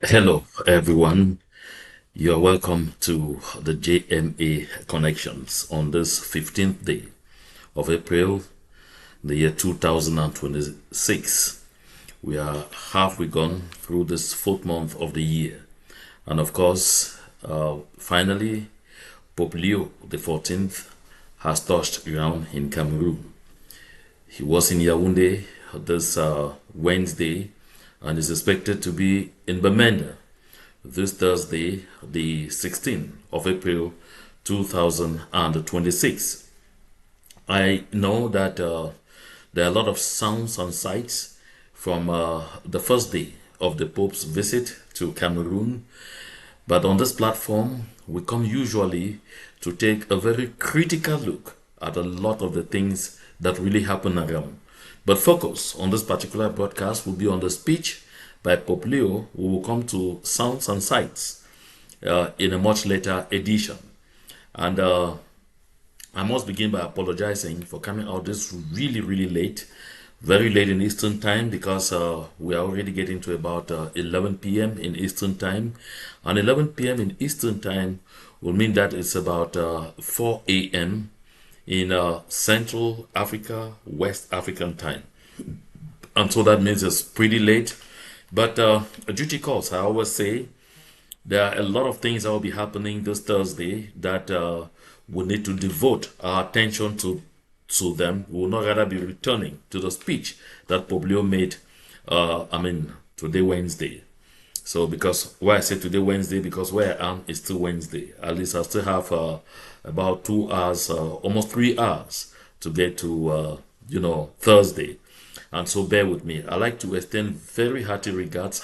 Hello, everyone. You're welcome to the JMA Connections on this 15th day of April, the year 2026. We are halfway gone through this fourth month of the year. And of course, finally, Pope Leo the 14th has touched ground in Cameroon. He was in Yaoundé this Wednesday and is expected to be in Bamenda this Thursday, the 16th of April 2026. I know that there are a lot of sounds and sights from the first day of the Pope's visit to Cameroon, but on this platform, we come usually to take a very critical look at a lot of the things that really happen around. But focus on this particular broadcast will be on the speech by Pope Leo. We will come to sounds and sights in a much later edition. And I must begin by apologizing for coming out this really late, very late in Eastern time, because we are already getting to about 11 p.m. in Eastern time. And 11 p.m. in Eastern time will mean that it's about 4 a.m. in Central Africa, West African time. And so that means it's pretty late. But duty calls, I always say, there are a lot of things that will be happening this Thursday that we need to devote our attention to them. We will not rather be returning to the speech that Pope Leo made, today, Wednesday. So because why I say today, Wednesday, because where I am is still Wednesday. At least I still have about 2 hours, almost 3 hours to get to, Thursday. And so bear with me. I like to extend very hearty regards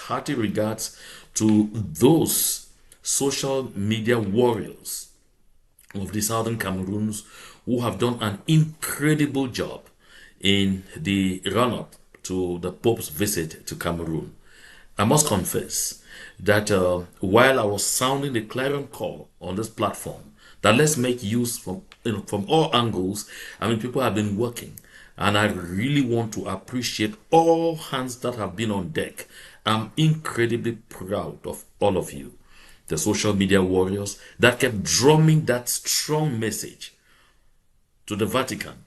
to those social media warriors of the Southern Cameroons who have done an incredible job in the run-up to the Pope's visit to Cameroon. I must confess that while I was sounding the clarion call on this platform, that let's make use from all angles, people have been working. And I really want to appreciate all hands that have been on deck. I'm incredibly proud of all of you, the social media warriors that kept drumming that strong message to the Vatican,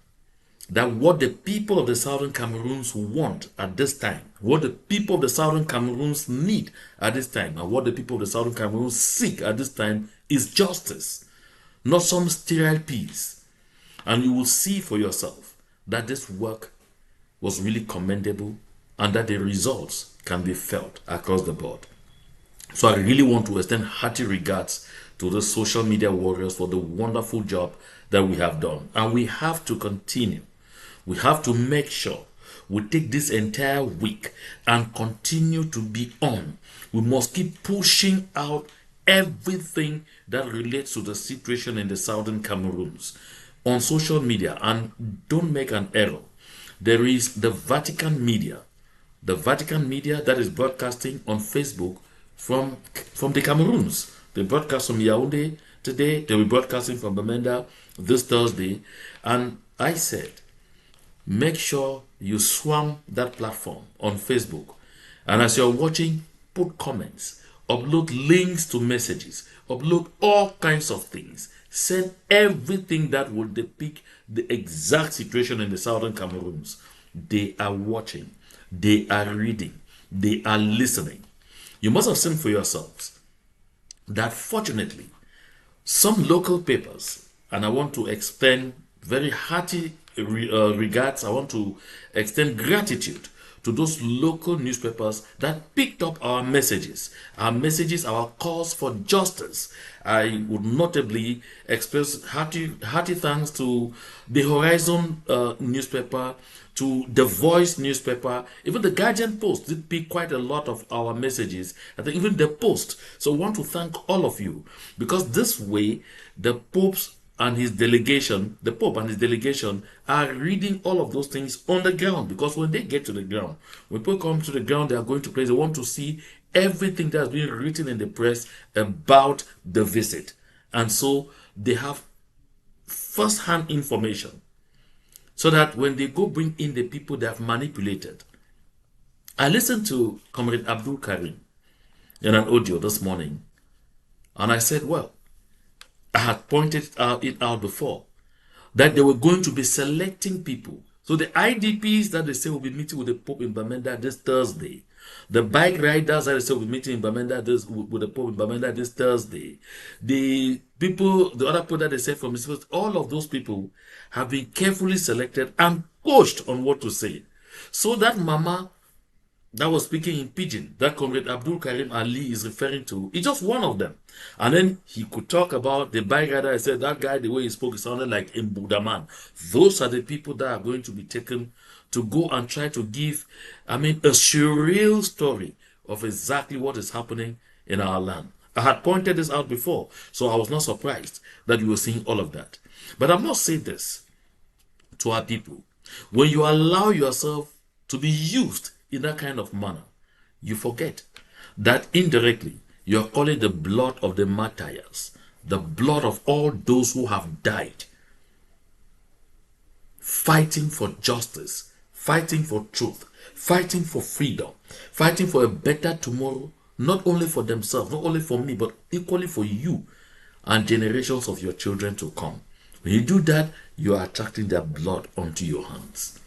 that what the people of the Southern Cameroons want at this time, what the people of the Southern Cameroons need at this time, and what the people of the Southern Cameroons seek at this time is justice, not some sterile peace. And you will see for yourself that this work was really commendable and that the results can be felt across the board. So I really want to extend hearty regards to the social media warriors for the wonderful job that we have done. And we have to continue. We have to make sure we take this entire week and continue to be on. We must keep pushing out everything that relates to the situation in the Southern Cameroons on social media. And don't make an error. There is the Vatican media that is broadcasting on Facebook from the Cameroons. They broadcast from Yaoundé today. They'll be broadcasting from Bamenda this Thursday. And I said, make sure you swarm that platform on Facebook. And as you're watching, put comments, upload links to messages, upload all kinds of things. Send everything that will depict the exact situation in the Southern Cameroons. They are watching, they are reading, they are listening. You must have seen for yourselves that fortunately, some local papers, and I want to extend very hearty regards, I want to extend gratitude to those local newspapers that picked up our messages, our calls for justice. I would notably express hearty thanks to the Horizon newspaper, to the Voice newspaper, even the Guardian Post did pick quite a lot of our messages. I think even the Post. So I want to thank all of you, because this way the Pope and his delegation are reading all of those things on the ground. Because when they get to the ground, when people come to the ground, they are going to place, they want to see everything that's been written in the press about the visit. And so they have first-hand information, so that when they go bring in the people they have manipulated. I listened to Comrade Abdul Karim in an audio this morning. And I said, well, I had pointed it out before that they were going to be selecting people. So the IDPs that they say will be meeting with the Pope in Bamenda this Thursday, the bike riders that they say will be meeting in Bamenda with the Pope in Bamenda this Thursday, the other people that they said from Mississippi, all of those people have been carefully selected and coached on what to say. So that mama that was speaking in Pidgin, that Comrade Abdul Karim Ali is referring to, is just one of them. And then he could talk about the bike rider. I said, that guy, the way he spoke, it sounded like Mbudaman. Those are the people that are going to be taken to go and try to give, a surreal story of exactly what is happening in our land. I had pointed this out before, so I was not surprised that you were seeing all of that. But I must say this to our people. When you allow yourself to be used in that kind of manner, you forget that indirectly you're calling the blood of the martyrs, the blood of all those who have died, fighting for justice, fighting for truth, fighting for freedom, fighting for a better tomorrow, not only for themselves, not only for me, but equally for you and generations of your children to come. When you do that, you are attracting their blood onto your hands.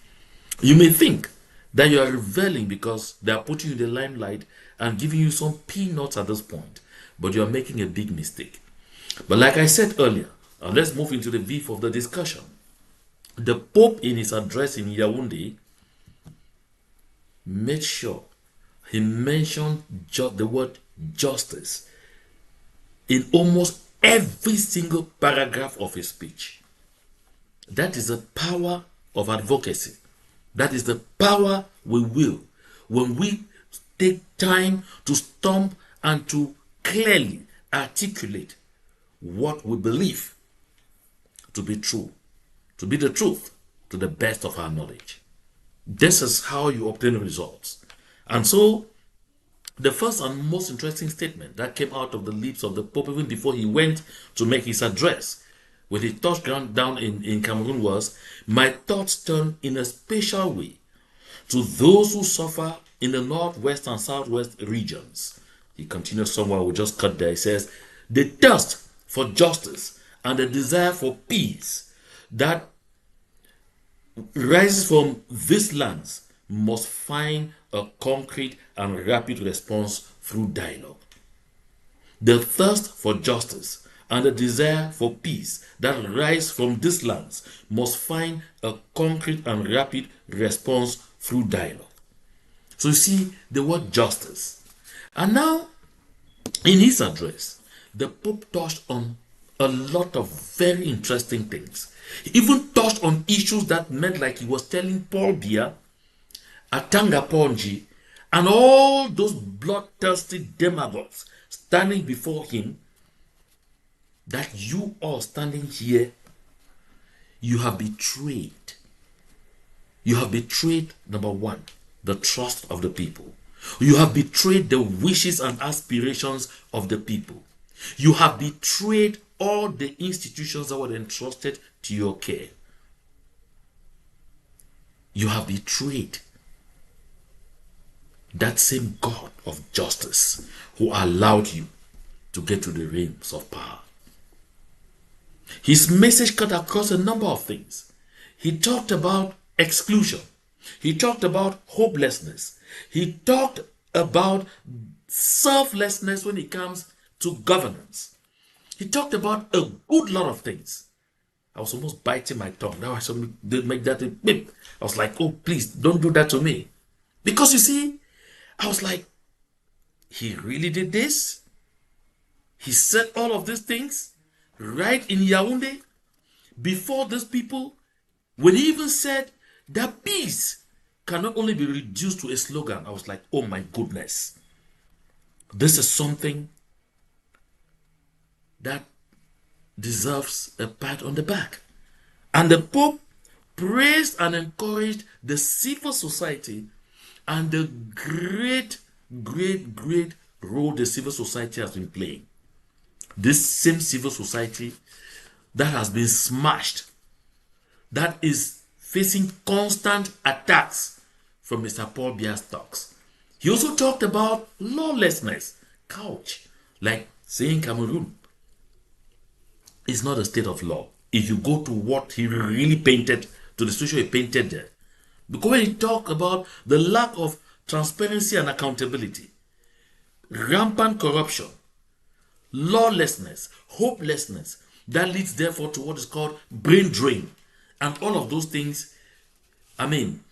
You may think that you are reveling because they are putting you in the limelight and giving you some peanuts at this point, but you are making a big mistake. But like I said earlier, and let's move into the beef of the discussion. The Pope, in his address in Yaoundé, made sure he mentioned the word justice in almost every single paragraph of his speech. That is the power of advocacy. That is the power we will when we take time to stomp and to clearly articulate what we believe to be true, to be the truth, to the best of our knowledge. This is how you obtain results. And so, the first and most interesting statement that came out of the lips of the Pope even before he went to make his address, when he touched ground down in Cameroon, was, my thoughts turn in a special way to those who suffer in the northwest and southwest regions. He continues somewhere, we'll just cut there. He says, the thirst for justice and the desire for peace that rises from these lands must find a concrete and rapid response through dialogue. The thirst for justice and the desire for peace that rise from these lands must find a concrete and rapid response through dialogue. So you see the word justice. And now, in his address, the Pope touched on a lot of very interesting things. He even touched on issues that meant like he was telling Paul Biya, Atanga Ponji, and all those bloodthirsty demagogues standing before him, that you all standing here, you have betrayed. You have betrayed, number one, the trust of the people. You have betrayed the wishes and aspirations of the people. You have betrayed all the institutions that were entrusted to your care. You have betrayed that same God of justice who allowed you to get to the realms of power. His message cut across a number of things. He talked about exclusion. He talked about hopelessness. He talked about selflessness when it comes to governance. He talked about a good lot of things. I was almost biting my tongue. Now I suddenly did make that a bip. I was like, oh, please don't do that to me. Because you see, I was like, he really did this? He said all of these things right in Yaoundé before these people, when he even said that peace cannot only be reduced to a slogan. I was like, oh my goodness. This is something that deserves a pat on the back. And the Pope praised and encouraged the civil society and the great role the civil society has been playing. This same civil society that has been smashed, that is facing constant attacks from Mr. Paul Biya's talks. He also talked about lawlessness couch, like saying Cameroon is not a state of law. If you go to what he really painted, to the situation he painted there. Because when he talked about the lack of transparency and accountability, rampant corruption, lawlessness, hopelessness, that leads therefore to what is called brain drain. And all of those things, I mean,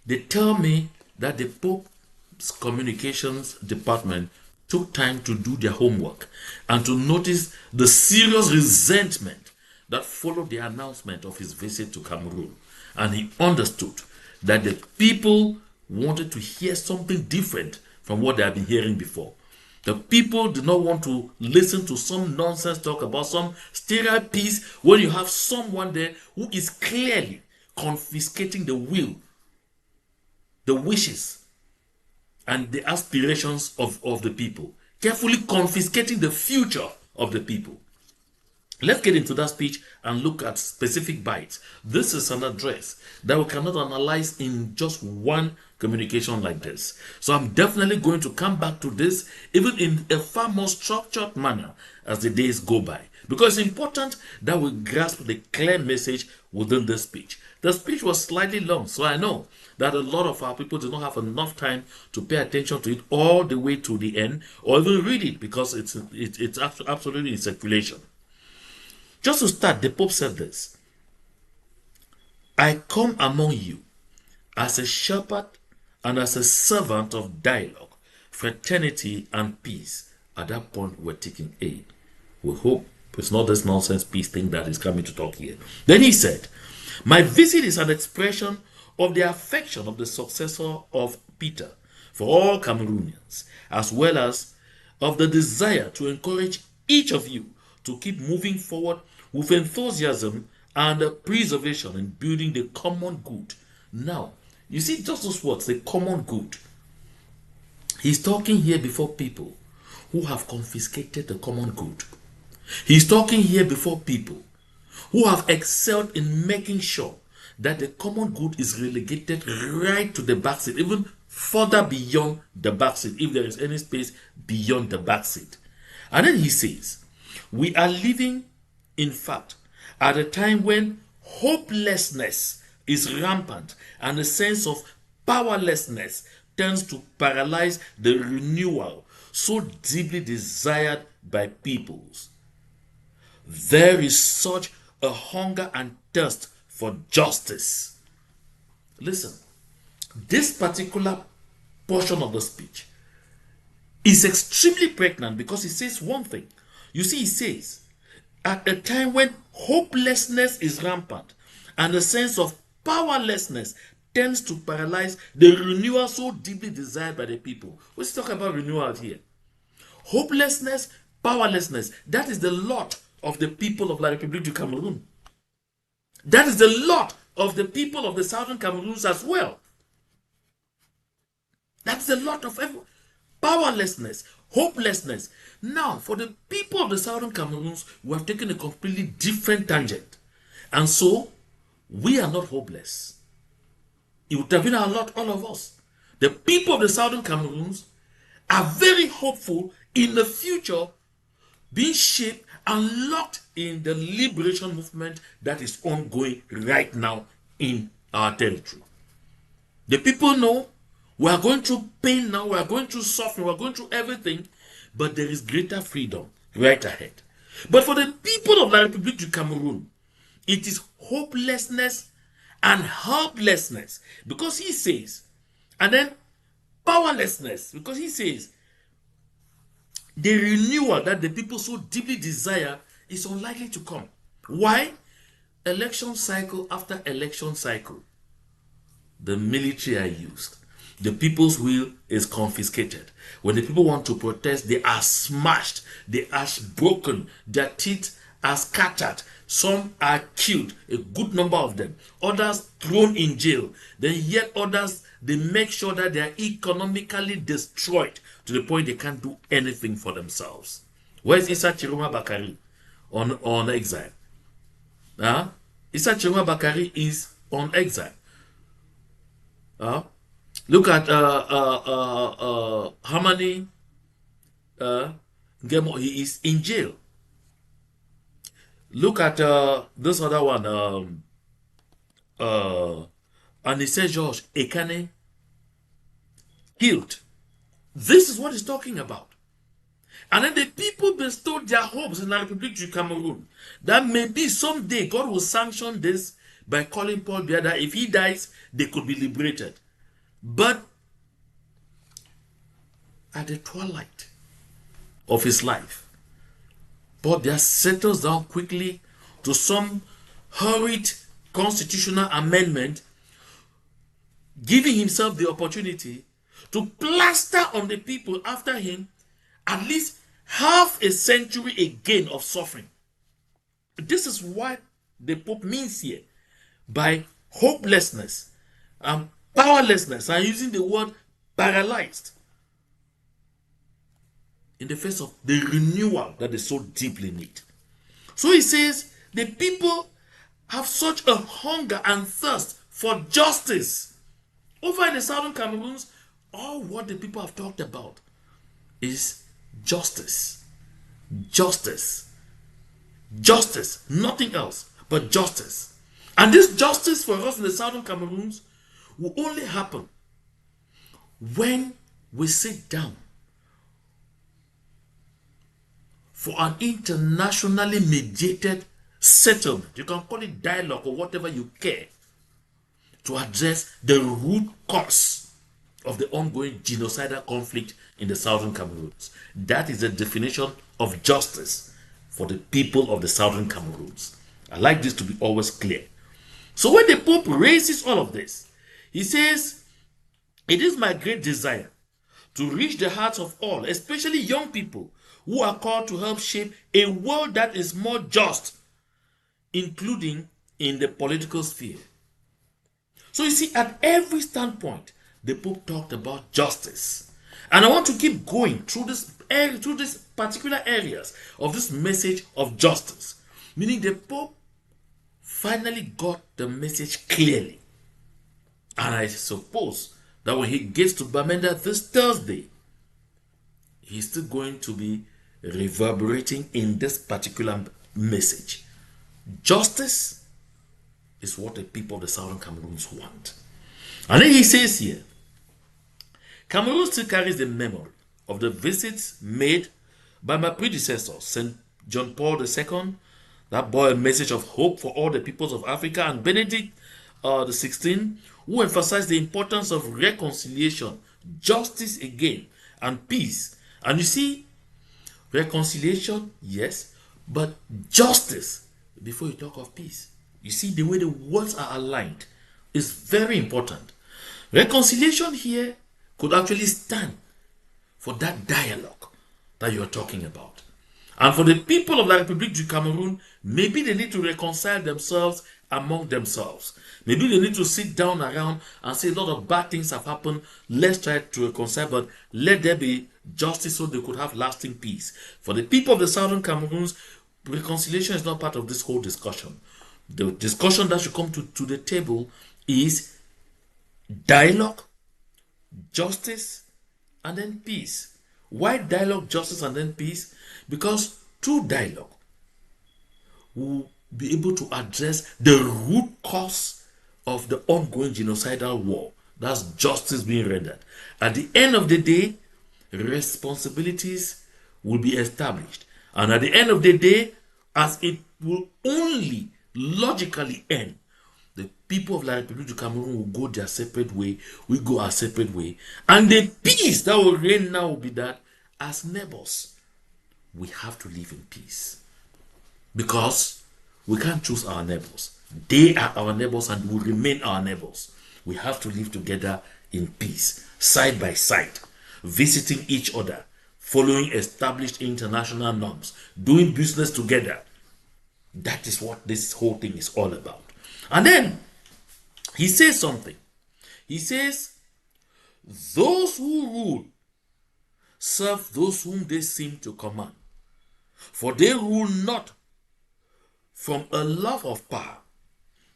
they tell me that the Pope's communications department took time to do their homework and to notice the serious resentment that followed the announcement of his visit to Cameroon. And he understood that the people wanted to hear something different from what they had been hearing before. The people do not want to listen to some nonsense talk about some sterile peace when you have someone there who is clearly confiscating the will, the wishes, and the aspirations of the people, carefully confiscating the future of the people. Let's get into that speech and look at specific bites. This is an address that we cannot analyze in just one communication like this. So I'm definitely going to come back to this even in a far more structured manner as the days go by. Because it's important that we grasp the clear message within this speech. The speech was slightly long, so I know that a lot of our people do not have enough time to pay attention to it all the way to the end or even read it because it's absolutely in circulation. Just to start, the Pope said this: I come among you as a shepherd and as a servant of dialogue, fraternity, and peace. At that point, we're taking aid. We hope it's not this nonsense peace thing that is coming to talk here. Then he said, my visit is an expression of the affection of the successor of Peter for all Cameroonians, as well as of the desire to encourage each of you to keep moving forward with enthusiasm and preservation in building the common good. Now, you see just those words, the common good. He's talking here before people who have confiscated the common good. He's talking here before people who have excelled in making sure that the common good is relegated right to the backseat, even further beyond the backseat, if there is any space beyond the backseat. And then he says, we are living, in fact, at a time when hopelessness is rampant and a sense of powerlessness tends to paralyze the renewal so deeply desired by peoples. There is such a hunger and thirst for justice. Listen, this particular portion of the speech is extremely pregnant because it says one thing. You see, it says, at a time when hopelessness is rampant and a sense of powerlessness tends to paralyze the renewal so deeply desired by the people. Let's talk about renewal here. Hopelessness, powerlessness, that is the lot of the people of La République du Cameroon. That is the lot of the people of the southern Cameroons as well. That's the lot of everyone. Powerlessness, hopelessness. Now, for the people of the southern Cameroons, we have taken a completely different tangent. And so, we are not hopeless. It would have been our lot, all of us. The people of the southern Cameroons are very hopeful in the future being shaped and locked in the liberation movement that is ongoing right now in our territory. The people know we are going through pain now, we are going through suffering, we are going through everything, but there is greater freedom right ahead. But for the people of La République du Cameroon, it is hopelessness and helplessness, because he says, and then powerlessness, because he says, the renewal that the people so deeply desire is unlikely to come. Why? Election cycle after election cycle, the military are used. The people's will is confiscated. When the people want to protest, they are smashed, they are broken, their teeth are scattered. Some are killed, a good number of them. Others thrown in jail. Then yet others, they make sure that they are economically destroyed to the point they can't do anything for themselves. Where's Issa Chiroma Bakari on exile? Issa Chiroma Bakari is on exile. Look at Hamani he is in jail. Look at this other one. And he says, George Ekane killed. This is what he's talking about. And then the people bestowed their hopes in the Republic of Cameroon that maybe someday God will sanction this by calling Paul Biya that if he dies, they could be liberated. But at the twilight of his life, Paul Biya settles down quickly to some hurried constitutional amendment, giving himself the opportunity to plaster on the people after him at least half a century again of suffering. This is what the Pope means here by hopelessness and powerlessness, and using the word paralyzed in the face of the renewal that they so deeply need. So he says the people have such a hunger and thirst for justice. Over in the southern Cameroons, all what the people have talked about is justice. Justice. Justice. Nothing else but justice. And this justice for us in the southern Cameroons will only happen when we sit down for an internationally mediated settlement. You can call it dialogue or whatever you care, to address the root cause of the ongoing genocidal conflict in the southern Cameroons. That is the definition of justice for the people of the southern Cameroons. I like this to be always clear. So when the Pope raises all of this, he says, it is my great desire to reach the hearts of all, especially young people who are called to help shape a world that is more just, including in the political sphere. So you see, at every standpoint, the Pope talked about justice. And I want to keep going through these particular areas of this message of justice. Meaning the Pope finally got the message clearly. And I suppose that when he gets to Bamenda this Thursday, he's still going to be reverberating in this particular message. Justice is what the people of the southern Cameroons want. And then he says here, Cameroon still carries the memory of the visits made by my predecessor, St. John Paul II, that bore a message of hope for all the peoples of Africa, and Benedict XVI, who emphasized the importance of reconciliation, justice again, and peace. And you see, reconciliation, yes, but justice before you talk of peace. You see, the way the words are aligned is very important. Reconciliation here could actually stand for that dialogue that you're talking about. And for the people of the Republic du Cameroon, maybe they need to reconcile themselves among themselves. Maybe they need to sit down around and say a lot of bad things have happened. Let's try to reconcile, but let there be justice so they could have lasting peace. For the people of the southern Cameroons, reconciliation is not part of this whole discussion. The discussion that should come to the table is dialogue, justice, and then peace. Why dialogue, justice, and then peace? Because through dialogue, we'll be able to address the root cause of the ongoing genocidal war. That's justice being rendered. At the end of the day, responsibilities will be established. And at the end of the day, as it will only logically end, the people of La République du Cameroon will go their separate way, we go our separate way. And the peace that will reign now will be that as neighbors, we have to live in peace. Because we can't choose our neighbors. They are our neighbors and will remain our neighbors. We have to live together in peace, side by side, visiting each other, following established international norms, doing business together. That is what this whole thing is all about. And then he says something. He says, those who rule serve those whom they seem to command, for they rule not from a love of power,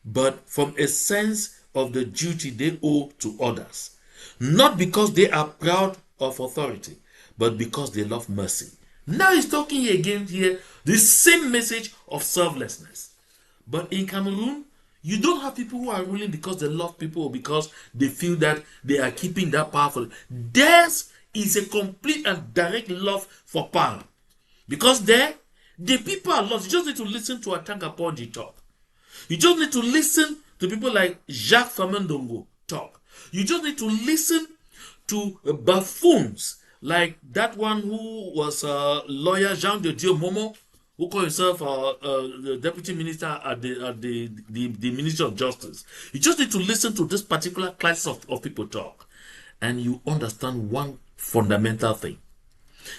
but from a sense of the duty they owe to others, not because they are proud of authority, but because they love mercy. Now he's talking again here, the same message of selflessness. But in Cameroon, you don't have people who are ruling because they love people or because they feel that they are keeping that powerful. Theirs is a complete and direct love for power. Because there, the people are lost. You just need to listen to Atanga Ponji talk. You just need to listen to people like Jacques Famendongo talk. You just need to listen to buffoons like that one who was lawyer Jean de Dieu Momo, who called himself the deputy minister at the Ministry of Justice. You just need to listen to this particular class of people talk, and you understand one fundamental thing,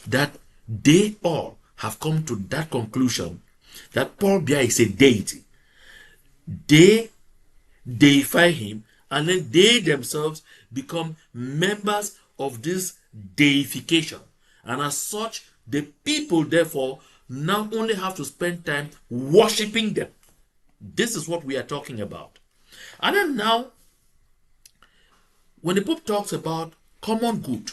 that they all have come to that conclusion that Paul Biya is a deity. They deify him, and then they themselves become members of this deification. And as such, the people therefore now only have to spend time worshipping them. This is what we are talking about. And then now, when the Pope talks about common good,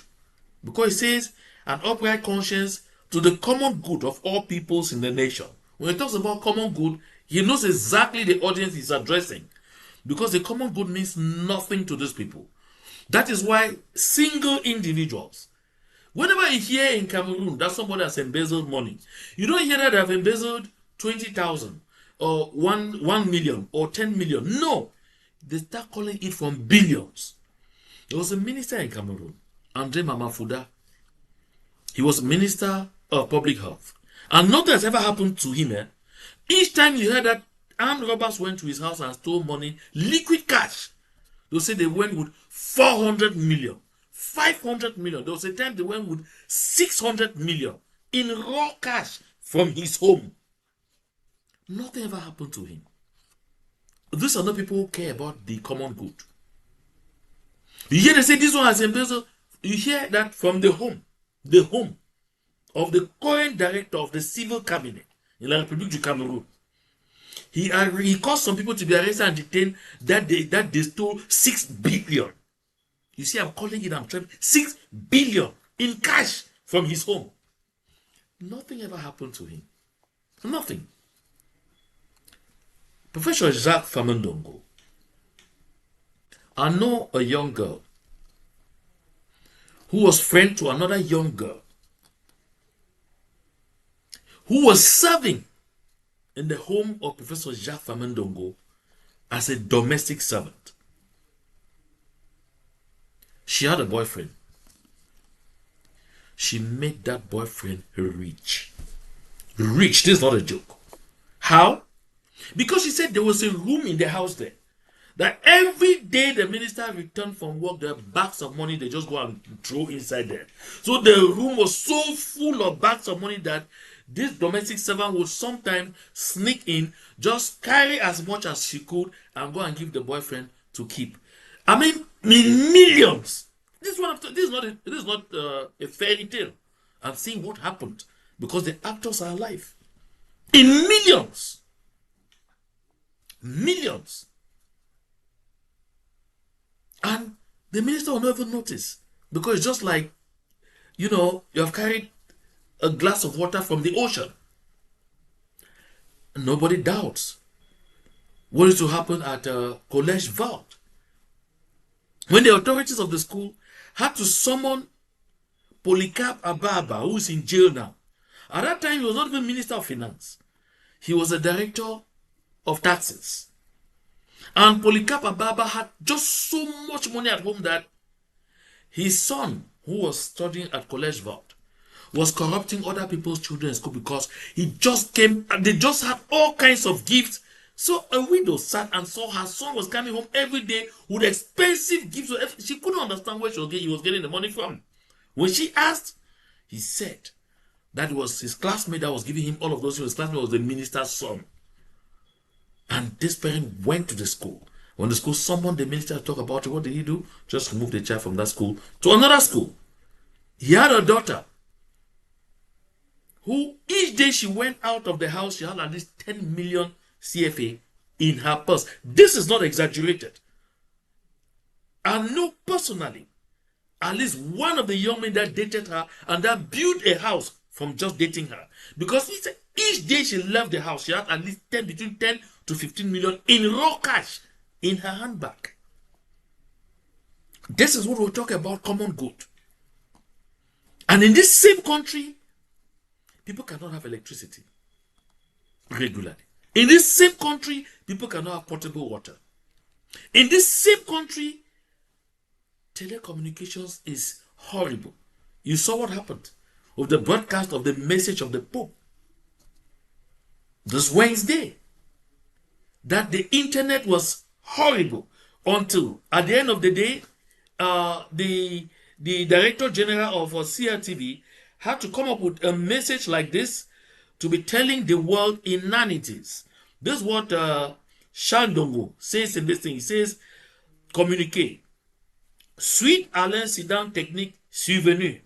because he says an upright conscience to the common good of all peoples in the nation. When he talks about common good, he knows exactly the audience he's addressing, because the common good means nothing to these people. That is why single individuals, whenever you hear in Cameroon that somebody has embezzled money, you don't hear that they have embezzled 20,000 or 1 million or 10 million. No, they start calling it from billions. There was a minister in Cameroon, Andre Mamafuda. He was Minister of Public Health. And nothing has ever happened to him. Each time you heard that armed robbers went to his house and stole money, liquid cash, they'll say they went with 400 million, 500 million. There was a time they went with 600 million in raw cash from his home. Nothing ever happened to him. These are not people who care about the common good. You hear they say this one has embezzled. You hear that from the home of the current director of the civil cabinet in La République du Cameroon. He caused some people to be arrested and detained that they stole 6 billion. You see, I'm calling it, I'm trying 6 billion in cash from his home. Nothing ever happened to him. Nothing. Professor Jacques Famendongo. I know a young girl who was friend to another young girl who was serving in the home of Professor Jacques Famendongo as a domestic servant. She had a boyfriend. She made that boyfriend rich. Rich, this is not a joke. How? Because she said there was a room in the house there, that every day the minister returned from work, there are bags of money they just go and throw inside there. So the room was so full of bags of money that this domestic servant would sometimes sneak in, just carry as much as she could, and go and give the boyfriend to keep. I mean millions. This is not a fairy tale. I'm seeing what happened because the actors are alive. In millions. Millions. And the minister will never notice, because it's just like, you have carried a glass of water from the ocean. Nobody doubts what is to happen at Collège Vault. When the authorities of the school had to summon Polycarp Ababa, who is in jail now. At that time, he was not even Minister of Finance. He was a director of taxes. And Polycarp Ababa had just so much money at home that his son, who was studying at Collège Vault, was corrupting other people's children in school because he just came and they just had all kinds of gifts. So a widow sat and saw her son was coming home every day with expensive gifts. She couldn't understand where he was getting the money from. When she asked, he said that it was his classmate that was giving him all of those. His classmate was the minister's son. And this parent went to the school. When the school summoned the minister to talk about it, what did he do? Just remove the child from that school to another school. He had a daughter who each day she went out of the house, she had at least 10 million CFA in her purse. This is not exaggerated. I know personally, at least one of the young men that dated her and that built a house from just dating her. Because he said each day she left the house, she had at least between 10 to 15 million in raw cash in her handbag. This is what we're talking about, common good. And in this same country, people cannot have electricity regularly. In this same country, people cannot have potable water. In this same country, telecommunications is horrible. You saw what happened with the broadcast of the message of the Pope this Wednesday. That the internet was horrible until at the end of the day, the Director General of CRTV had to come up with a message like this to be telling the world inanities. This is what Shandongo says in this thing. He says, communiquer. Suite à l'incident technique survenu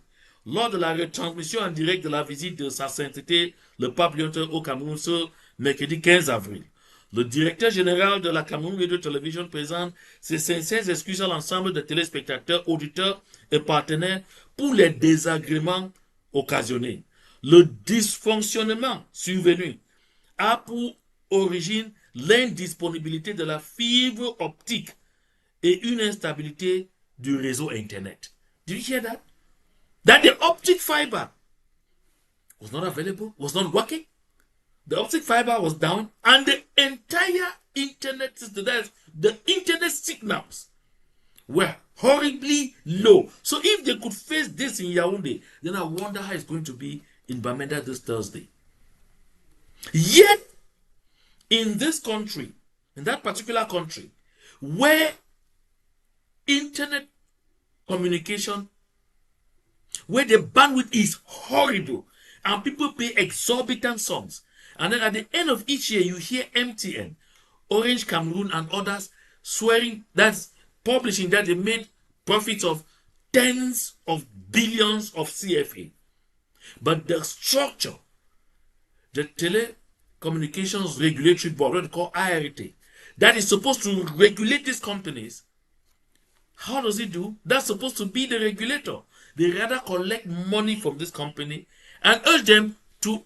lors de la retransmission en direct de la visite de Sa Sainteté, le pape Léon au Cameroun ce mercredi 15 avril. Le directeur général de la Cameroun Radio Television présente ses sincères excuses à l'ensemble des téléspectateurs, auditeurs et partenaires pour les désagréments occasionnés. Le dysfonctionnement survenu a pour origine l'indisponibilité de la fibre optique et une instabilité du réseau Internet. Did you hear that? That the optic fiber was not available, was not working. The optic fiber was down, and the entire internet system, the internet signals were horribly low. So if they could face this in Yaoundé, then I wonder how it's going to be in Bamenda this Thursday. Yet, in this country, in that particular country, where internet communication, where the bandwidth is horrible, and people pay exorbitant sums, and then at the end of each year, you hear MTN, Orange Cameroon, and others swearing, that's publishing that they made profits of tens of billions of CFA. But the structure, the Telecommunications Regulatory Board, what they call IRT, that is supposed to regulate these companies, how does it do? That's supposed to be the regulator. They rather collect money from this company and urge them to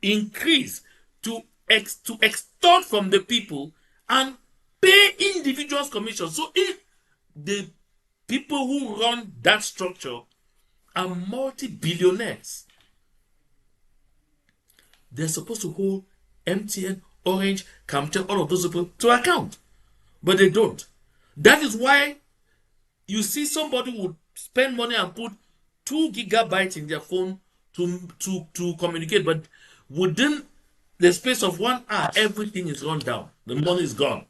increase, to extort from the people and pay individuals commission. So if the people who run that structure are multi-billionaires, they're supposed to hold MTN, Orange, Camtel, all of those people to account. But they don't. That is why you see somebody would spend money and put 2 gigabytes in their phone to communicate, but within the space of 1 hour, everything is run down. The money is gone.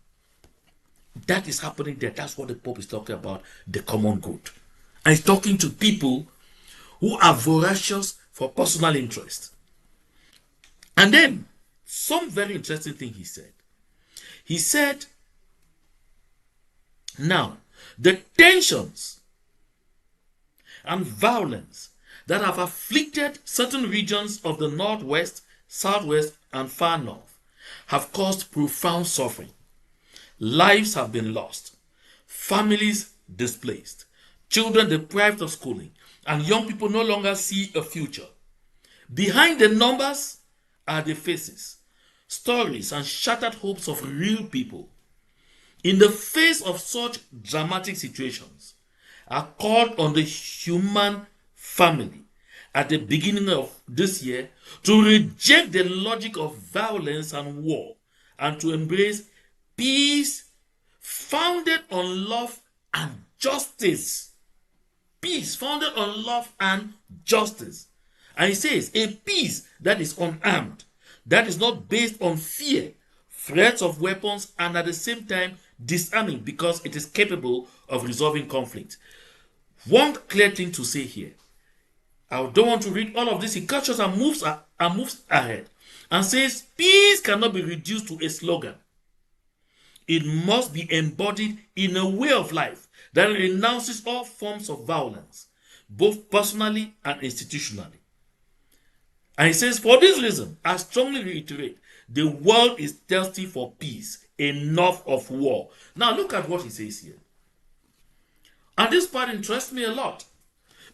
That is happening there. That's what the Pope is talking about, the common good. And he's talking to people who are voracious for personal interest. And then, some very interesting thing he said. He said, now, the tensions and violence that have afflicted certain regions of the Northwest, Southwest, and Far North have caused profound suffering. Lives have been lost, families displaced, children deprived of schooling, and young people no longer see a future. Behind the numbers are the faces, stories, and shattered hopes of real people. In the face of such dramatic situations, I called on the human family at the beginning of this year to reject the logic of violence and war and to embrace peace founded on love and justice. Peace founded on love and justice. And he says, a peace that is unarmed, that is not based on fear, threats of weapons, and at the same time disarming because it is capable of resolving conflict. One clear thing to say here, I don't want to read all of this. He catches and moves ahead and says, peace cannot be reduced to a slogan. It must be embodied in a way of life that renounces all forms of violence, both personally and institutionally. And he says, for this reason, I strongly reiterate, the world is thirsty for peace. Enough of war. Now look at what he says here. And this part interests me a lot.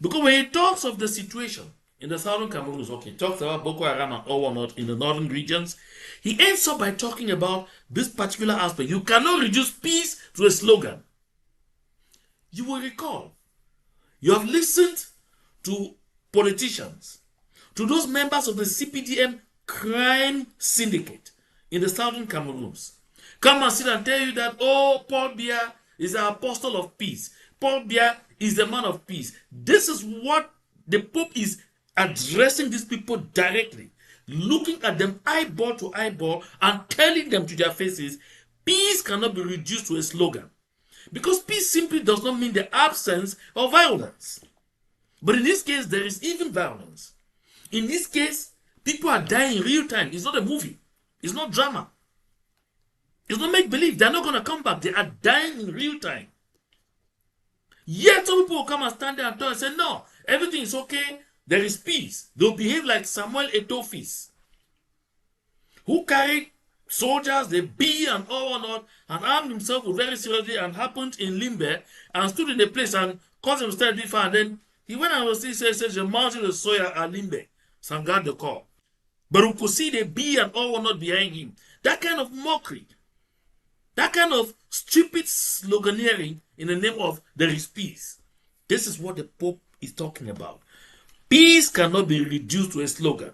Because when he talks of the situation in the southern Cameroons, okay, he talks about Boko Haram and all whatnot in the northern regions, he ends up by talking about this particular aspect. You cannot reduce peace to a slogan. You will recall, you have listened to politicians, to those members of the CPDM crime syndicate in the southern Cameroons, come and sit and tell you that, oh, Paul Biya is the apostle of peace. Paul Biya is the man of peace. This is what the Pope is addressing these people directly, looking at them eyeball to eyeball and telling them to their faces, peace cannot be reduced to a slogan. Because peace simply does not mean the absence of violence. But in this case, there is even violence. In this case, people are dying in real time. It's not a movie. It's not drama. It's not make-believe. They're not going to come back. They are dying in real time. Yet some people will come and stand there and talk and say, no, everything is okay. There is peace. They'll behave like Samuel Eto'o, who carried soldiers, they beat and all or not, and armed himself very seriously and happened in Limbe and stood in a place and caused himself to be far. And then he went and was said, the mountain of Soya at Limbe, Sangad the call. But we could see the bee and all or not behind him. That kind of mockery, that kind of stupid sloganeering in the name of there is peace. This is what the Pope is talking about. Peace cannot be reduced to a slogan.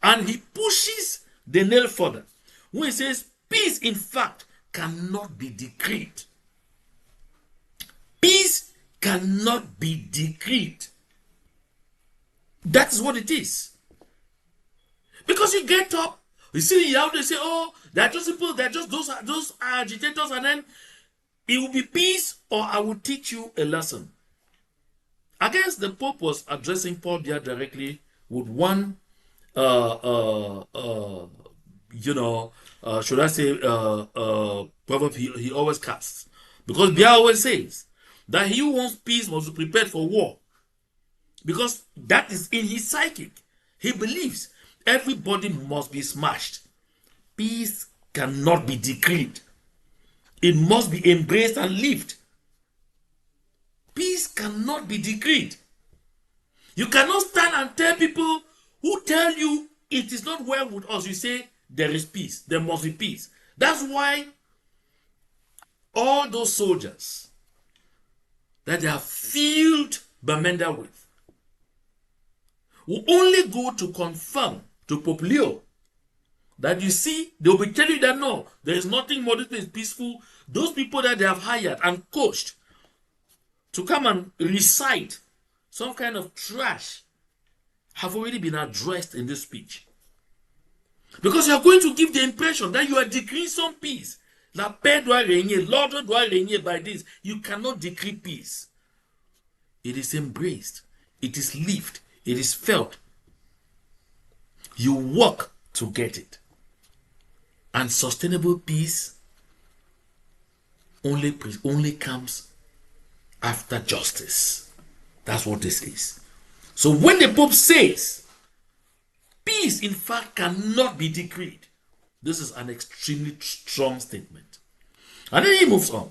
And he pushes the nail further when he says peace, in fact, cannot be decreed. Peace cannot be decreed. That's what it is. Because you get up, you see the out, they say, oh, they're just people, they're just those agitators, and then it will be peace or I will teach you a lesson. I guess the Pope was addressing Paul Biya directly with one, should I say, proverb he always casts. Because Biya always says that he who wants peace must be prepared for war. Because that is in his psychic. He believes everybody must be smashed. Peace cannot be decreed. It must be embraced and lived. Peace cannot be decreed. You cannot stand and tell people who tell you it is not well with us. You say there is peace. There must be peace. That's why all those soldiers that they have filled Bamenda with will only go to confirm to Pope Leo that, you see, they will be telling you that no, there is nothing more, this place is peaceful. Those people that they have hired and coached to come and recite some kind of trash have already been addressed in this speech. Because you are going to give the impression that you are decreeing some peace. La paix doit régner, l'ordre doit régner by this. You cannot decree peace. It is embraced. It is lived. It is felt. You work to get it. And sustainable peace only comes after justice. That's what this is. So when the Pope says peace, in fact, cannot be decreed, this is an extremely strong statement. And then he moves on.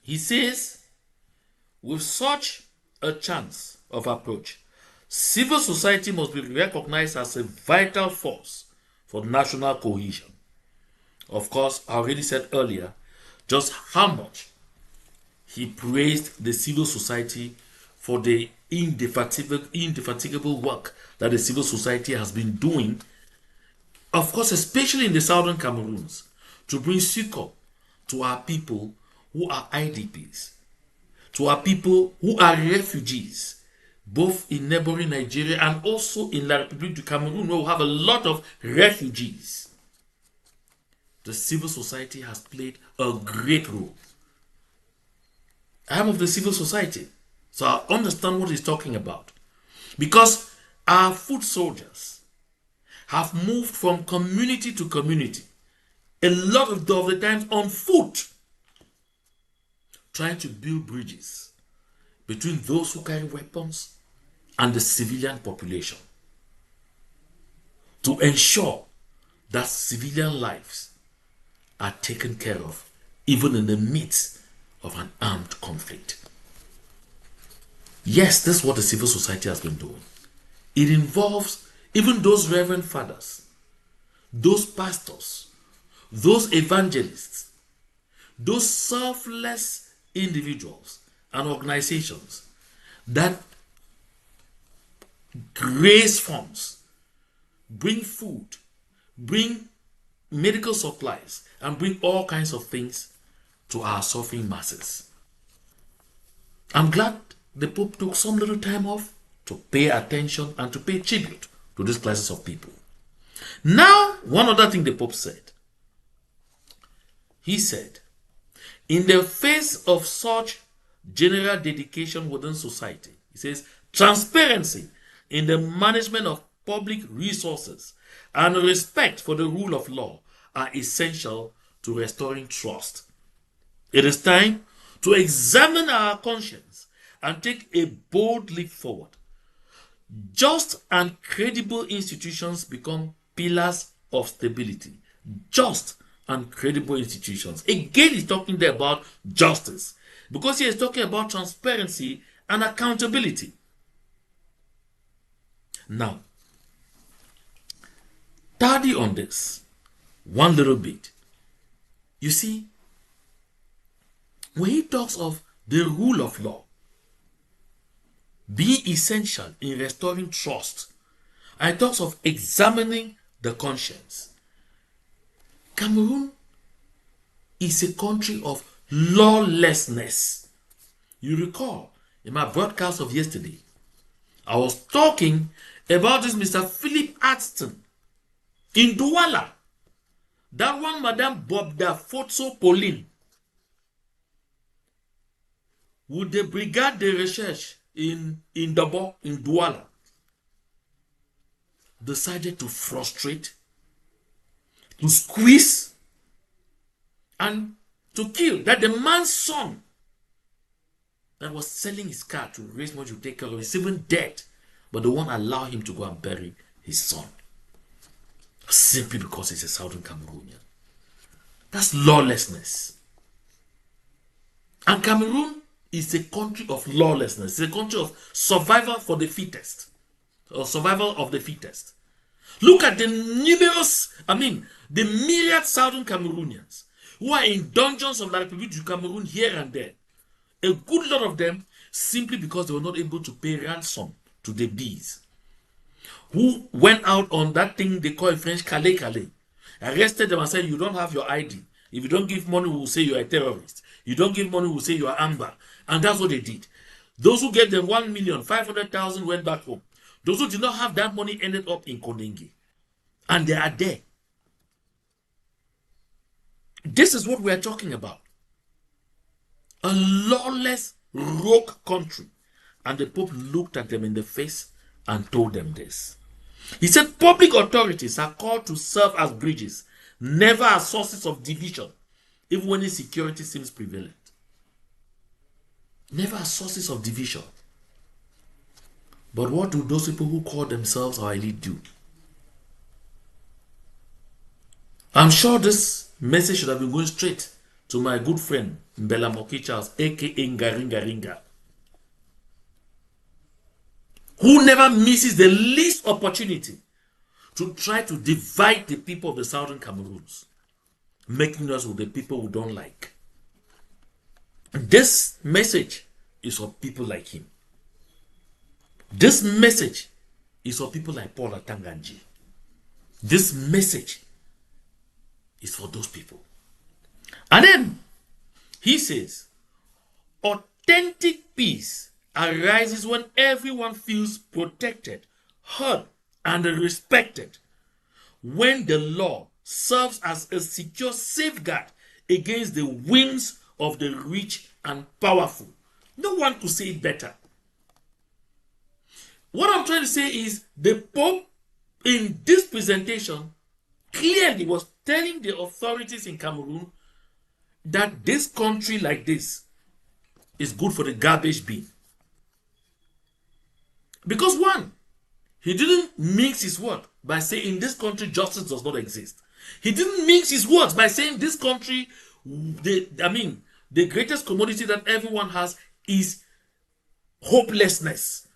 He says, with such a chance of approach, civil society must be recognized as a vital force for national cohesion. Of course, I already said earlier just how much he praised the civil society for the indefatigable work that the civil society has been doing, of course, especially in the southern Cameroons, to bring succor to our people who are IDPs, to our people who are refugees, both in neighboring Nigeria and also in La République du Cameroon, where we have a lot of refugees. The civil society has played a great role. I am of the civil society, so I understand what he's talking about. Because our foot soldiers have moved from community to community, a lot of the times on foot, trying to build bridges between those who carry weapons and the civilian population to ensure that civilian lives are taken care of, even in the midst of an armed conflict. Yes, this is what the civil society has been doing. It involves even those reverend fathers, those pastors, those evangelists, those selfless individuals and organizations that raise funds, bring food, bring medical supplies, and bring all kinds of things to our suffering masses. I'm glad the Pope took some little time off to pay attention and to pay tribute to these classes of people. Now, one other thing the Pope said. He said, in the face of such general dedication within society, he says, transparency in the management of public resources and respect for the rule of law are essential to restoring trust. It is time to examine our conscience and take a bold leap forward. Just and credible institutions become pillars of stability. Just and credible institutions. Again, he's talking there about justice, because he is talking about transparency and accountability. Now, tardy on this one little bit. You see, when he talks of the rule of law being essential in restoring trust, and he talks of examining the conscience, Cameroon is a country of lawlessness. You recall in my broadcast of yesterday, I was talking about this Mr. Philip Aston in Douala. That one, Madame Bobda Fotso Pauline, with the Brigade de Recherche in Dabo, in Douala, decided to frustrate, to squeeze, and to kill. That the man's son that was selling his car to raise money to take care of is even dead, but the one allowed him to go and bury his son simply because he's a Southern Cameroonian. That's lawlessness. And Cameroon is a country of lawlessness. It's a country of survival for the fittest, or survival of the fittest. Look at the the myriad Southern Cameroonians who are in dungeons of La République du Cameroon here and there. A good lot of them simply because they were not able to pay ransom to the bees, who went out on that thing they call in French Calais Calais, arrested them and said, you don't have your ID. If you don't give money, we will say you are a terrorist. You don't give money, we will say you are Amber. And that's what they did. Those who gave them 1,500,000 went back home. Those who did not have that money ended up in Konenge. And they are there. This is what we are talking about. A lawless, rogue country. And the Pope looked at them in the face and told them this. He said, public authorities are called to serve as bridges, never as sources of division, even when insecurity seems prevalent. Never as sources of division. But what do those people who call themselves our elite do? I'm sure this message should have been going straight to my good friend Mbella Moki Charles, aka Ngaringa, who never misses the least opportunity to try to divide the people of the Southern Cameroons, making us with the people we don't like. This message is for people like him. This message is for people like Paul Atanganji. This message is for those people. And then he says, authentic peace arises when everyone feels protected, heard, and respected. When the law serves as a secure safeguard against the whims of the rich and powerful. No one could say it better. What I'm trying to say is the Pope in this presentation clearly was telling the authorities in Cameroon that this country like this is good for the garbage bin. Because one, he didn't mix his word by saying in this country justice does not exist. He didn't mix his words by saying this country, the greatest commodity that everyone has is hopelessness.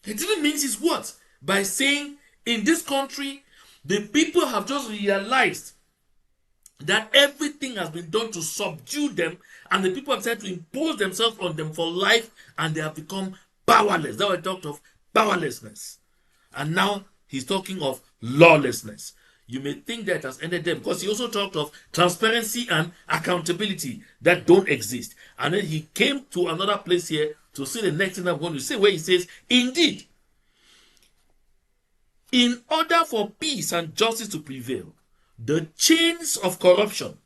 It even means his words by saying in this country, the people have just realized that everything has been done to subdue them, and the people have tried to impose themselves on them for life, and they have become powerless. That's why I talked of powerlessness. And now he's talking of lawlessness. You may think that has ended there, because he also talked of transparency and accountability that don't exist. And then he came to another place here to see the next thing I'm going to say, where he says, indeed, in order for peace and justice to prevail, the chains of corruption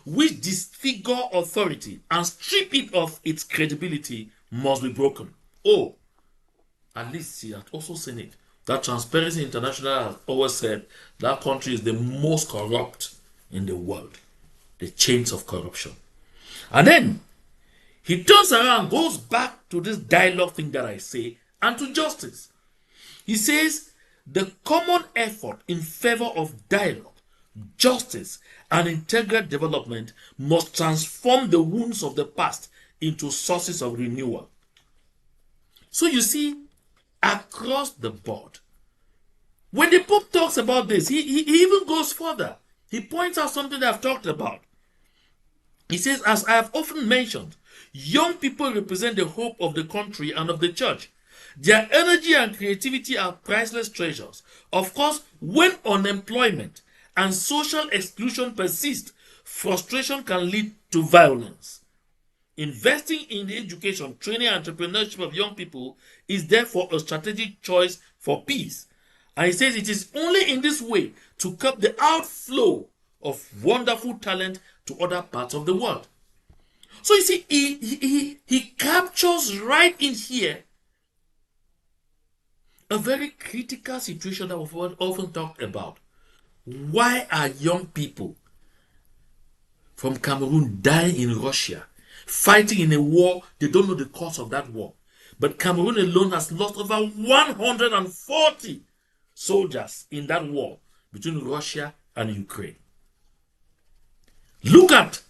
which disfigure authority and strip it of its credibility must be broken. Oh, at least he had also seen it. That Transparency International has always said that country is the most corrupt in the world. The chains of corruption. And then he turns around, goes back to this dialogue thing that I say, and to justice. He says the common effort in favor of dialogue, justice, and integral development must transform the wounds of the past into sources of renewal. So you see, across the board, when the Pope talks about this, he even goes further. He points out something that I've talked about. He says, as I have often mentioned, young people represent the hope of the country and of the church. Their energy and creativity are priceless treasures. Of course, when unemployment and social exclusion persist, frustration can lead to violence. Investing in the education, training, and entrepreneurship of young people is therefore a strategic choice for peace. And he says it is only in this way to curb the outflow of wonderful talent to other parts of the world. So you see, he captures right in here a very critical situation that we've often talked about. Why are young people from Cameroon dying in Russia, fighting in a war? They don't know the cause of that war. But Cameroon alone has lost over 140 soldiers in that war between Russia and Ukraine. Look at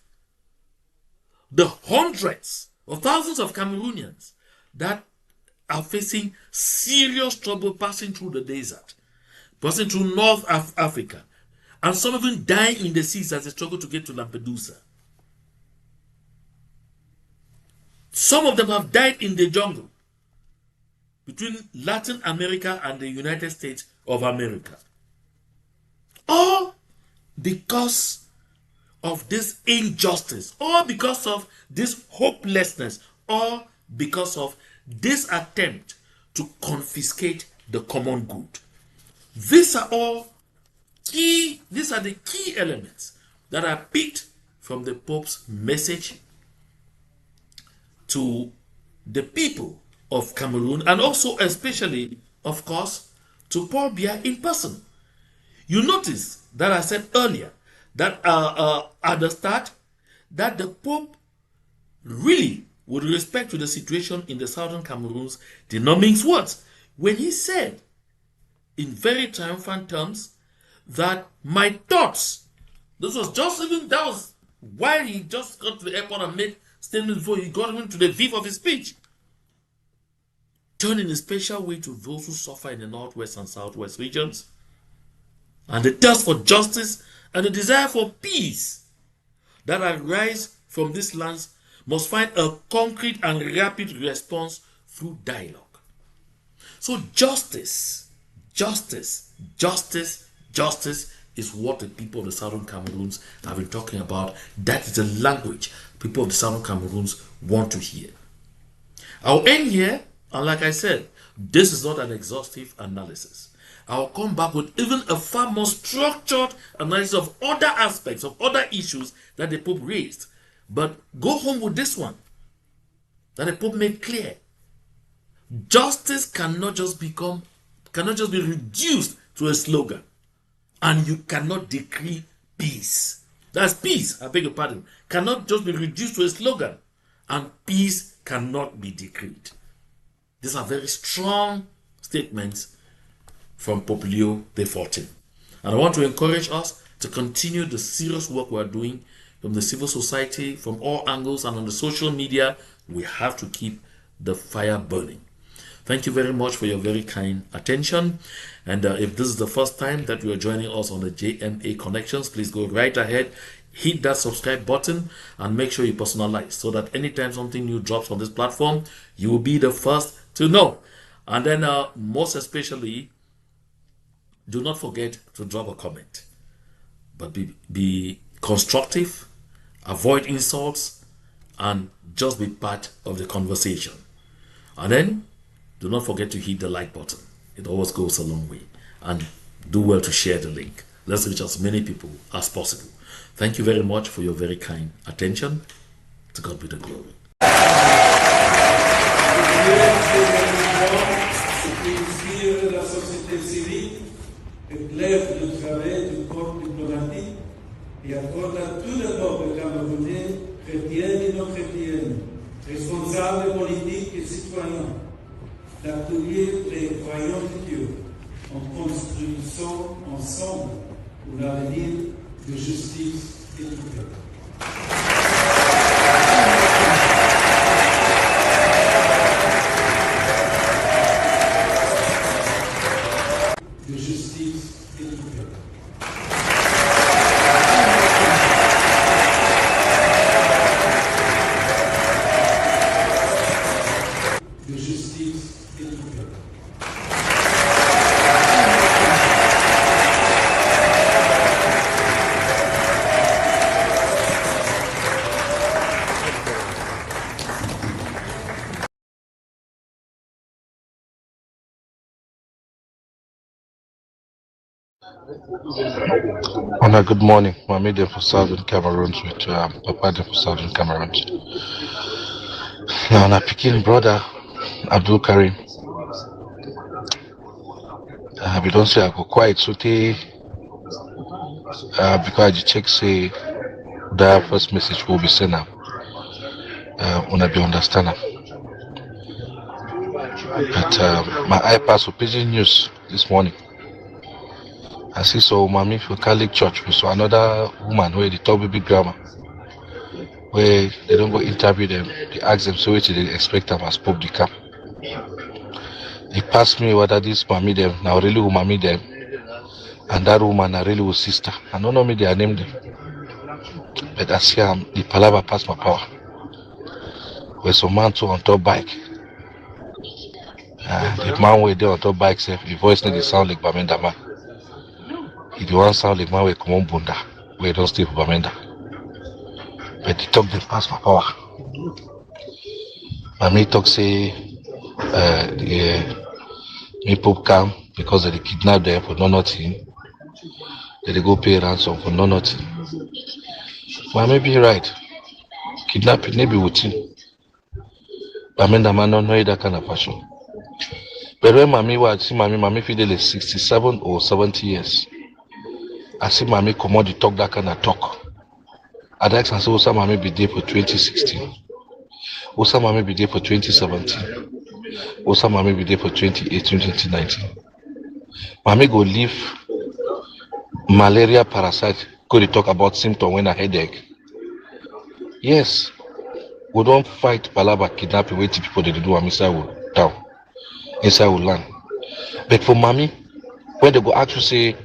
the hundreds of thousands of Cameroonians that are facing serious trouble passing through the desert, passing through North Africa, and some even dying in the seas as they struggle to get to Lampedusa. Some of them have died in the jungle between Latin America and the United States of America. All because of this injustice, or because of this hopelessness, or because of this attempt to confiscate the common good. These are the key elements that are picked from the Pope's message to the people of Cameroon, and also especially, of course, to Paul Biya in person. You notice that I said earlier that at the start that the Pope really, with respect to the situation in the southern Cameroons, did not mince words when he said in very triumphant terms that my thoughts, this was just even, that was while he just got to the airport and made statements before he got into the viv of his speech, turn in a special way to those who suffer in the northwest and southwest regions, and the thirst for justice and the desire for peace that arise from these lands must find a concrete and rapid response through dialogue. So justice is what the people of the southern Cameroons have been talking about. That is the language people of the southern Cameroons want to hear. I'll end here, and like I said, this is not an exhaustive analysis. I'll come back with even a far more structured analysis of other aspects, of other issues that the Pope raised. But go home with this one, that the Pope made clear. Justice cannot just be reduced to a slogan. And you cannot decree peace. That's peace, I beg your pardon. Cannot just be reduced to a slogan. And peace cannot be decreed. These are very strong statements from Pope Leo XIV. And I want to encourage us to continue the serious work we are doing from the civil society, from all angles, and on the social media. We have to keep the fire burning. Thank you very much for your very kind attention. And if this is the first time that you are joining us on the JMA Connections, please go right ahead, hit that subscribe button, and make sure you personalize so that anytime something new drops on this platform, you will be the first to know. And then most especially, do not forget to drop a comment, but be constructive, avoid insults, and just be part of the conversation. And then do not forget to hit the like button. It always goes a long way. And do well to share the link. Let's reach as many people as possible. Thank you very much for your very kind attention. To God be the glory. La société civile élève le travail du corps diplomatique et accorde à tout le peuple camerounais, chrétiens et non chrétiens, responsables politiques et citoyens, d'accueillir les croyants de Dieu en construisant ensemble pour l'avenir de justice et de paix. Good morning. Mami there for Southern Cameroon with Papa there for Southern Cameroon. Now, na picking brother Abdul Karim. We don't say I go quiet so because the check say the first message will be sent out. When I be understand. But my eye passed for pigeon news this morning. I see so Mami for Catholic Church. We saw another woman where they talk baby grammar, where they don't go interview them. They ask them so which they expect them as Pope the Cap. They passed me whether this Mami them now really who Mami them, and that woman are really who sister. I don't know me their name them, but I see the palaver pass my power. Where some man too on top bike. The man where they on top bike say the voice need to sound like Bamenda man. He the one sound like man where come on bunda, where don't stay for Bamenda. But the talk they pass my power. Mami talk say me Pope come because they kidnap them for no nothing. They go pay ransom for no nothing. Mami be right. Kidnapping maybe routine. Bamenda man don't know that kind of fashion. But when Mami was see Mami feel 67 or 70 years. I see Mami come on the talk that kind of talk. I'd ask and say Osa Mami be there for 2016. Osa Mami be there for 2017. Osa Mami be there for 2018, 2019. Mami go leave malaria parasite. Go to talk about symptoms when a headache. Yes, we don't fight palaba kidnapping with people they do inside town, inside land. But for Mami, when they go ask you say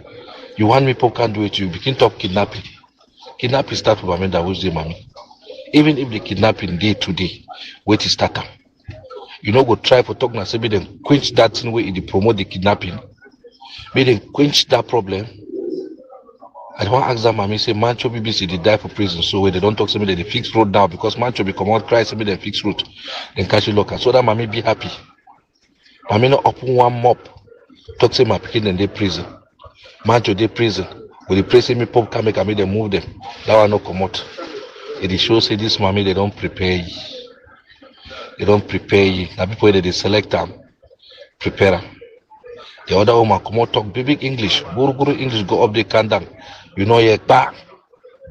you want me people can't do it, you begin talk kidnapping. Kidnapping start with Mami that was the Mami. Even if the kidnapping day to day, wait to start up. You know, go try for talk now, say, then quench that thing where they promote the kidnapping. May they quench that problem. I want to ask that Mami, say, Mancho BBC, they die for prison. So when they don't talk to me, they fix road now because Mancho be come out, cry, say, they fix road. Then catch you local. So that Mami be happy. Mami not open one mop. Talk to my pikin in the prison. Mancho they prison. When they prison me, pop can make them move them. That one no come out. It shows say this Mami, they don't prepare you. They don't prepare you. Now people they select them, prepare them. The other woman come out talk big English, guru English go up the kandang. You know yekpa,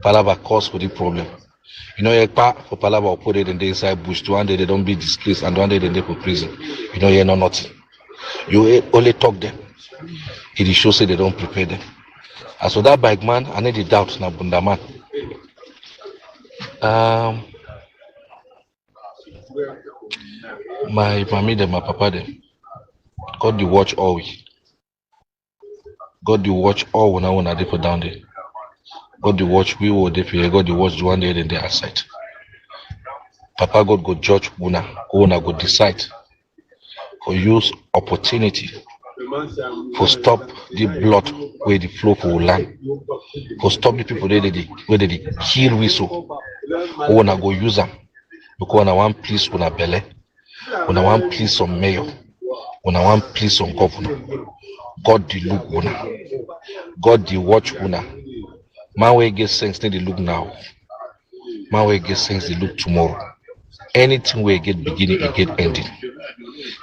palava cause for the problem. You know yekpa for palava put it in the inside bush. To one day they don't be displaced and one day they for prison. You know no nothing. You only talk them. It shows say they don't prepare them. As for that bike man, I need the doubt na bunda man. My mommy them, my papa them, God the watch all we. God the watch all when I they put down there. God the watch we will they pay. God the watch the one day then they aside. Papa God go judge una go decide for use opportunity for stop the blood where the flow for land. For stop the people where they kill we so. Una go use them because una want please una belly. Una want please some mayor. Una want please some governor. God the look una. God the watch una. Man wey get sense they look now. Man wey get sense they look tomorrow. Anything we get beginning, it get ending.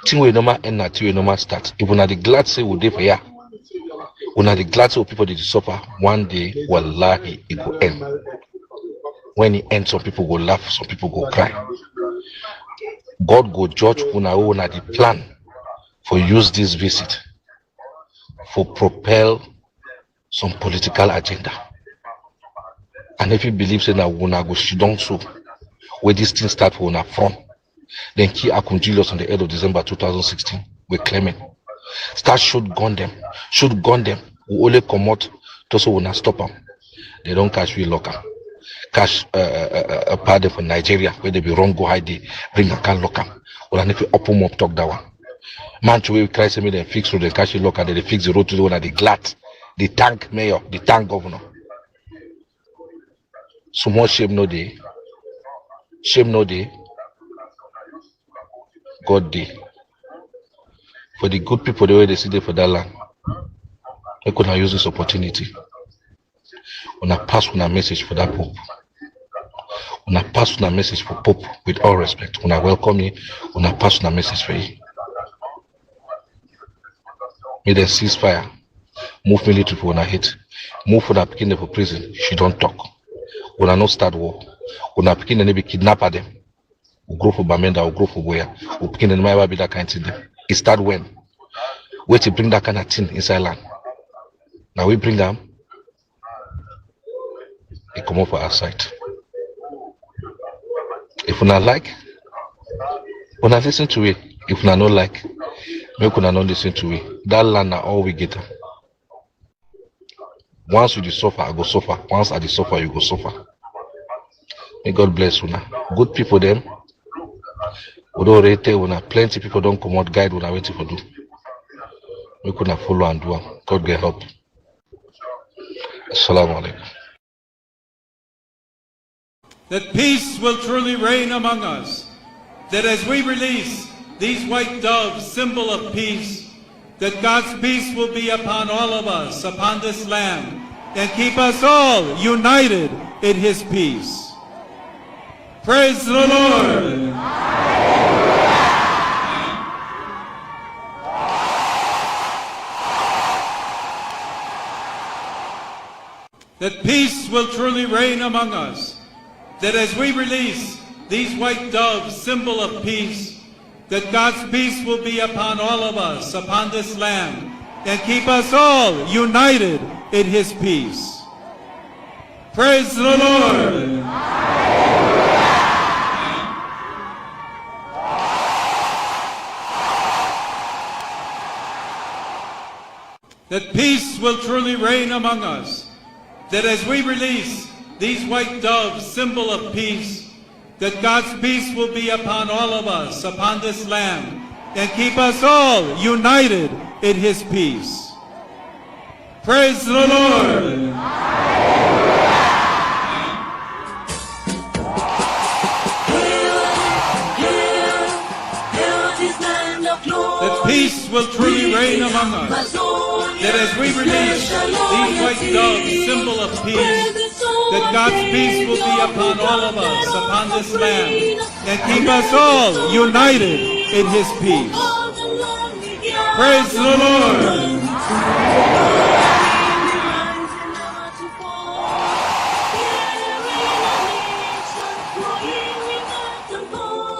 Thing we normal end na thing we normal start. If una the glad say we dey for ya, una the glad say people dey suffer. One day, wallahi, it go end. When it ends, some people go laugh, some people go cry. God go judge una the plan for use this visit for propel some political agenda. And if you believe say na una go sit down so where this thing start for una from, then key Akunjilos on the 8th of December 2016, we're claiming. Start shoot gun them. We only come out to so we not stop them. They don't catch we lock them. Catch a party for Nigeria where they be wrong go hide they bring a can lock them. Or if you open up talk that one. Man to we cry say me then fix road, then catch you lock and they fix the road to the one at the glad, the tank mayor, the tank governor. So much shame no day. Shame no day. God day. For the good people the way they see there for that land. They could not use this opportunity. Una pass una message for that Pope. Una pass una message for Pope with all respect. Una welcome you. Una pass una message for you. May they cease fire. Move military for una hate. Move for that picking for prison. She don't talk. Una no start war. Una picking and be kidnapper them. We grow for Bamenda, we grow for Boya. We picking and never be that kind of thing. It start when? Where to bring that kind of thing inside land. Now we bring them. They come up for our side. If we not like, we not listen to it. If we not like, make we not listen to it. That land now all we get. Once you suffer, I go suffer. Once I suffer, you go suffer. May God bless you now. Good people them. We don't rate when plenty people don't come out guide when I waiting for do. We couldn't follow and do. God get help. Assalamu alaikum. That peace will truly reign among us. That as we release these white doves, symbol of peace, that God's peace will be upon all of us, upon this land, and keep us all united in His peace. Praise the Lord. That peace will truly reign among us. That as we release these white doves, symbol of peace, that God's peace will be upon all of us, upon this land, and keep us all united in His peace. Praise the Lord. That peace will truly reign among us. That as we release these white doves, symbol of peace, that God's peace will be upon all of us, upon this land, and keep us all united in His peace. Praise the Lord. That peace will truly reign among us. That as we release these white doves, symbol of peace, that God's peace will be upon all of us, upon this land, and keep us all united in His peace. Praise the Lord.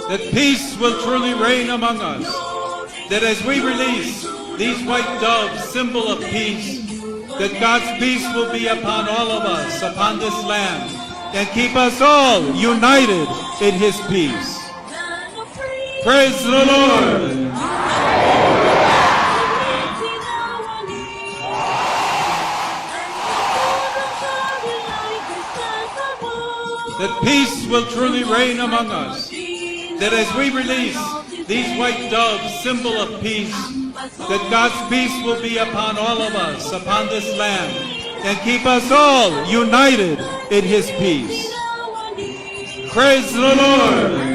That peace will truly reign among us. That as we release these white doves, symbol of peace, that God's peace will be upon all of us, upon this land, and keep us all united in His peace. Praise the Lord. That peace will truly reign among us. That as we release these white doves, symbol of peace, that God's peace will be upon all of us, upon this land, and keep us all united in His peace. Praise the Lord.